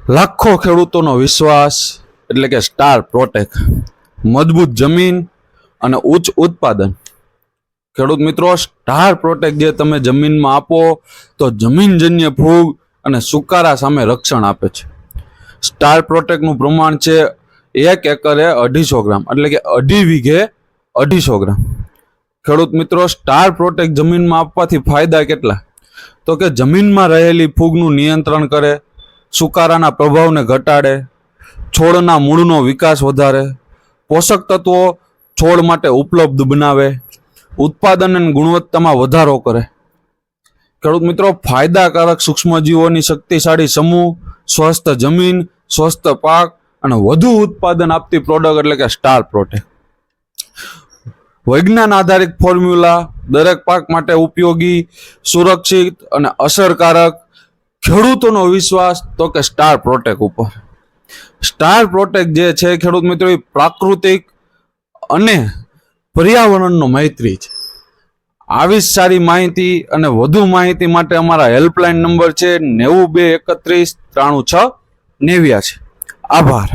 લાખો ખેડૂતોનો વિશ્વાસ એટલે કે સ્ટાર પ્રોટેક, મજબૂત જમીન અને ઉચ્ચ ઉત્પાદન। ખેડૂત મિત્રો, સ્ટાર પ્રોટેક જે તમે જમીનમાં આપો તો જમીનજન્ય ફૂગ અને સુકારા સામે રક્ષણ આપે છે। સ્ટાર પ્રોટેકનું પ્રમાણ છે 1 એકરે 250 ગ્રામ, એટલે કે 2.5 વીઘે 250 ગ્રામ। ખેડૂત મિત્રો, સ્ટાર પ્રોટેક જમીનમાં આપવાથી ફાયદા કેટલા? તો કે જમીનમાં રહેલી ફૂગનું નિયંત્રણ કરે, સુકારાના પ્રભાવને ઘટાડે, છોડના મૂળનો વિકાસ વધારે, પોષક તત્વો છોડ માટે ઉપલબ્ધ બનાવે, ઉત્પાદન અને ગુણવત્તામાં વધારો કરે। ખેડૂત મિત્રો, ફાયદાકારક સૂક્ષ્મજીવોની શક્તિશાળી સમૂહ, સ્વસ્થ જમીન, સ્વસ્થ પાક અને વધુ ઉત્પાદન આપતી પ્રોડક્ટ એટલે કે સ્ટાર પ્રોટેક। વિજ્ઞાન આધારિત ફોર્મ્યુલા, દરેક પાક માટે ઉપયોગી, સુરક્ષિત અને અસરકારક। ખેડૂતોનો વિશ્વાસ તો કે સ્ટાર પ્રોટેક ઉપર। સ્ટાર પ્રોટેક જે છે ખેડૂત મિત્રો, એ પ્રાકૃતિક અને પર્યાવરણનો મૈત્રી છે। આવી સારી માહિતી અને વધુ માહિતી માટે અમારા હેલ્પલાઇન નંબર છે 9231 36 89। આભાર।